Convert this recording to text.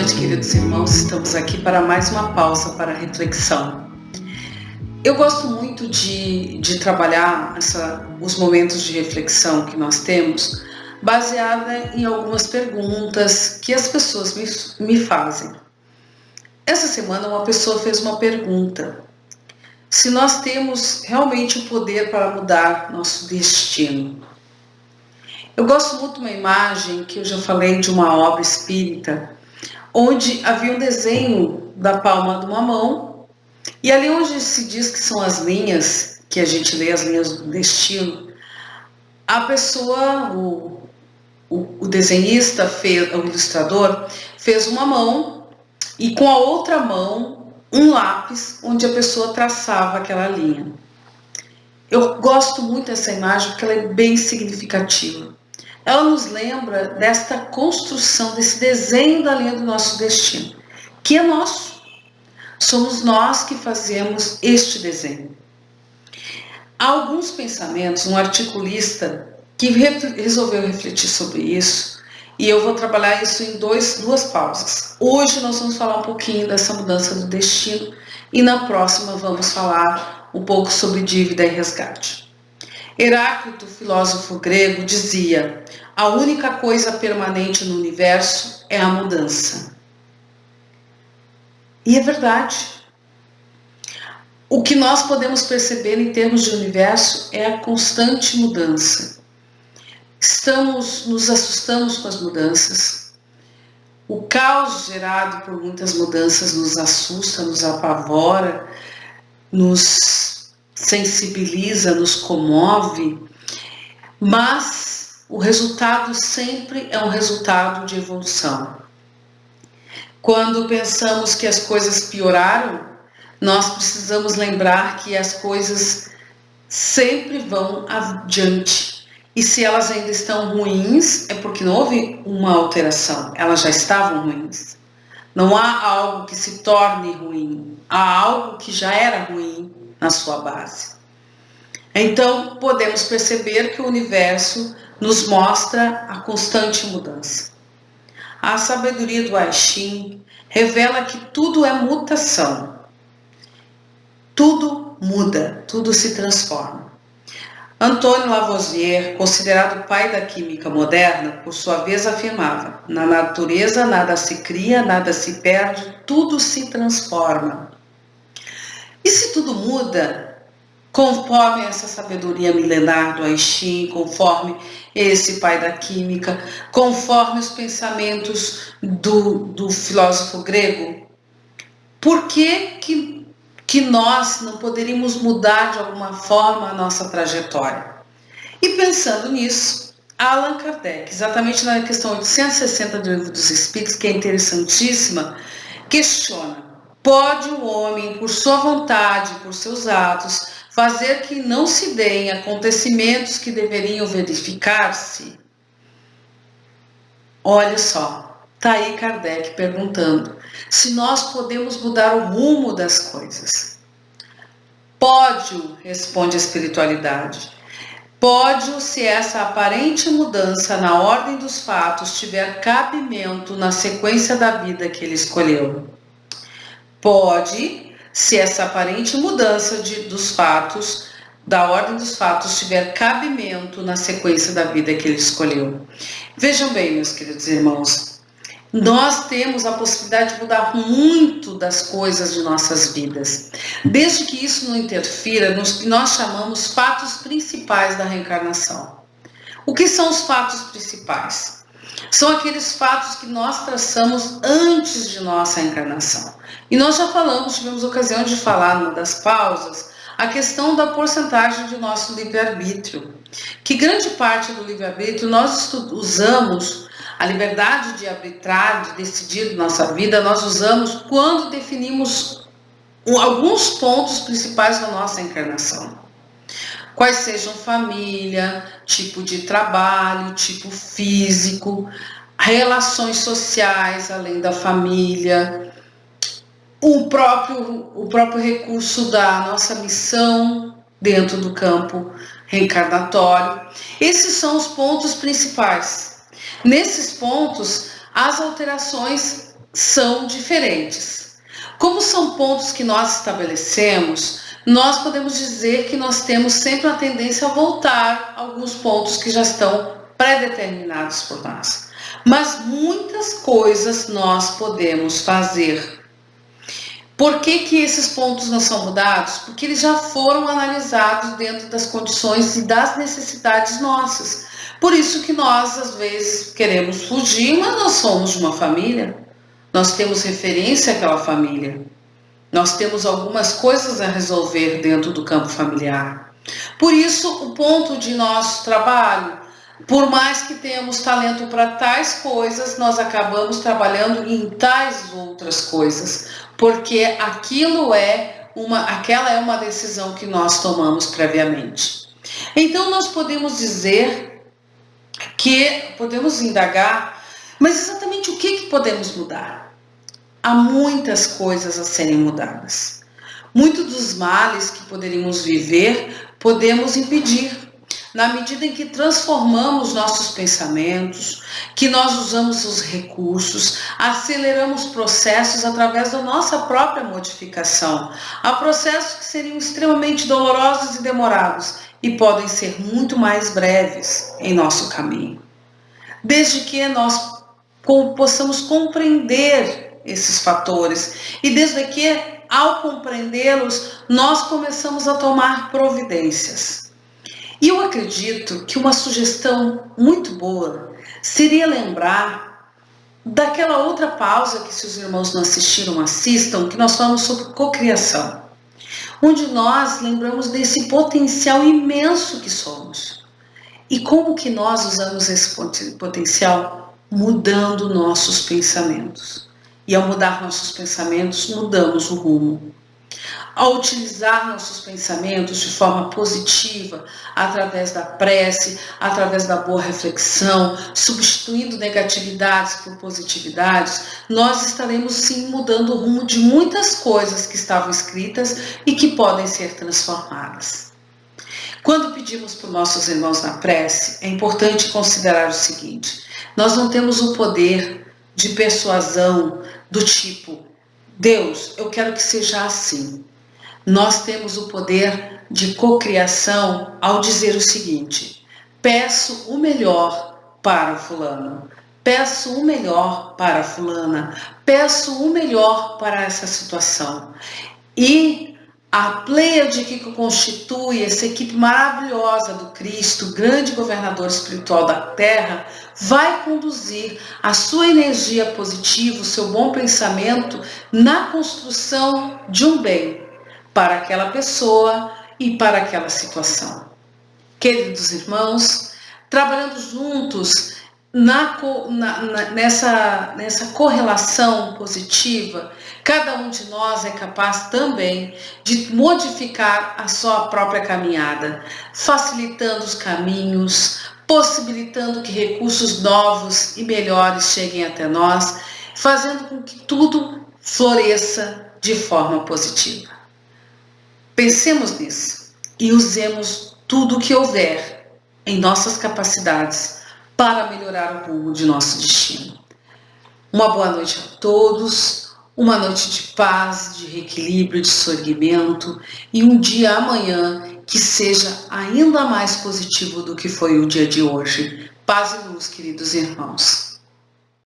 noite, queridos irmãos. Estamos aqui para mais uma pausa para reflexão. Eu gosto muito de trabalhar os momentos de reflexão que nós temos, baseada em algumas perguntas que as pessoas me fazem. Essa semana uma pessoa fez uma pergunta: se nós temos realmente o poder para mudar nosso destino. Eu gosto muito de uma imagem que eu já falei de uma obra espírita, onde havia um desenho da palma de uma mão, e ali onde se diz que são as linhas, que a gente lê as linhas do destino, a pessoa, o desenhista, o ilustrador, fez uma mão e com a outra mão um lápis onde a pessoa traçava aquela linha. Eu gosto muito dessa imagem porque ela é bem significativa. Ela nos lembra desta construção, desse desenho da linha do nosso destino, que é nosso. Somos nós que fazemos este desenho. Há alguns pensamentos, um articulista que resolveu refletir sobre isso, e eu vou trabalhar isso em duas pausas. Hoje nós vamos falar um pouquinho dessa mudança do destino, e na próxima vamos falar um pouco sobre dívida e resgate. Heráclito, filósofo grego, dizia: a única coisa permanente no universo é a mudança. E é verdade. O que nós podemos perceber em termos de universo é a constante mudança. Nos assustamos com as mudanças. O caos gerado por muitas mudanças nos assusta, nos apavora, nos sensibiliza, nos comove, mas o resultado sempre é um resultado de evolução. Quando pensamos que as coisas pioraram, nós precisamos lembrar que as coisas sempre vão adiante. E se elas ainda estão ruins, é porque não houve uma alteração, elas já estavam ruins. Não há algo que se torne ruim, há algo que já era ruim na sua base. Então, podemos perceber que o universo nos mostra a constante mudança. A sabedoria do I Ching revela que tudo é mutação. Tudo muda, tudo se transforma. Antônio Lavoisier, considerado o pai da química moderna, por sua vez afirmava: na natureza nada se cria, nada se perde, tudo se transforma. E se tudo muda, conforme essa sabedoria milenar do I Ching, conforme esse pai da química, conforme os pensamentos do filósofo grego, por que nós não poderíamos mudar de alguma forma a nossa trajetória? E pensando nisso, Allan Kardec, exatamente na questão 860 do Livro dos Espíritos, que é interessantíssima, questiona: pode o homem, por sua vontade, por seus atos, fazer que não se deem acontecimentos que deveriam verificar-se? Olha só, está aí Kardec perguntando se nós podemos mudar o rumo das coisas. Pode-o, responde a espiritualidade. Pode-o se essa aparente mudança na ordem dos fatos tiver cabimento na sequência da vida que ele escolheu. Pode, se essa aparente mudança dos fatos, da ordem dos fatos, tiver cabimento na sequência da vida que ele escolheu. Vejam bem, meus queridos irmãos, nós temos a possibilidade de mudar muito das coisas de nossas vidas, desde que isso não interfira nos que nós chamamos fatos principais da reencarnação. O que são os fatos principais? São aqueles fatos que nós traçamos antes de nossa encarnação. E nós já tivemos ocasião de falar numa das pausas, a questão da porcentagem do nosso livre-arbítrio. Que grande parte do livre-arbítrio nós usamos, a liberdade de arbitrar, de decidir nossa vida, nós usamos quando definimos alguns pontos principais da nossa encarnação. Quais sejam família, tipo de trabalho, tipo físico, relações sociais além da família, o próprio recurso da nossa missão dentro do campo reencarnatório. Esses são os pontos principais. Nesses pontos, as alterações são diferentes. Como são pontos que nós estabelecemos, nós podemos dizer que nós temos sempre a tendência a voltar a alguns pontos que já estão pré-determinados por nós. Mas muitas coisas nós podemos fazer. Por que esses pontos não são mudados? Porque eles já foram analisados dentro das condições e das necessidades nossas. Por isso que nós, às vezes, queremos fugir, mas nós somos de uma família. Nós temos referência àquela família. Nós temos algumas coisas a resolver dentro do campo familiar. Por isso, o ponto de nosso trabalho, por mais que tenhamos talento para tais coisas, nós acabamos trabalhando em tais outras coisas, porque aquela é uma decisão que nós tomamos previamente. Então, nós podemos dizer podemos indagar, mas exatamente o que podemos mudar? Há muitas coisas a serem mudadas. Muitos dos males que poderíamos viver, podemos impedir, na medida em que transformamos nossos pensamentos, que nós usamos os recursos, aceleramos processos através da nossa própria modificação. Há processos que seriam extremamente dolorosos e demorados e podem ser muito mais breves em nosso caminho. Desde que nós possamos compreender esses fatores e desde que, ao compreendê-los, nós começamos a tomar providências. E eu acredito que uma sugestão muito boa seria lembrar daquela outra pausa que, se os irmãos não assistiram, assistam, que nós falamos sobre cocriação, onde nós lembramos desse potencial imenso que somos. E como que nós usamos esse potencial? Mudando nossos pensamentos. E ao mudar nossos pensamentos, mudamos o rumo. Ao utilizar nossos pensamentos de forma positiva, através da prece, através da boa reflexão, substituindo negatividades por positividades, nós estaremos sim mudando o rumo de muitas coisas que estavam escritas e que podem ser transformadas. Quando pedimos para os nossos irmãos na prece, é importante considerar o seguinte: nós não temos o poder de persuasão do tipo, Deus, eu quero que seja assim. Nós temos o poder de cocriação ao dizer o seguinte: peço o melhor para fulano, peço o melhor para fulana, peço o melhor para essa situação. E a pleiade que constitui essa equipe maravilhosa do Cristo, grande governador espiritual da Terra, vai conduzir a sua energia positiva, o seu bom pensamento na construção de um bem para aquela pessoa e para aquela situação. Queridos irmãos, trabalhando juntos nessa correlação positiva, cada um de nós é capaz também de modificar a sua própria caminhada, facilitando os caminhos, possibilitando que recursos novos e melhores cheguem até nós, fazendo com que tudo floresça de forma positiva. Pensemos nisso e usemos tudo o que houver em nossas capacidades para melhorar o rumo de nosso destino. Uma boa noite a todos, uma noite de paz, de reequilíbrio, de sorrimento e um dia amanhã que seja ainda mais positivo do que foi o dia de hoje. Paz e luz, queridos irmãos.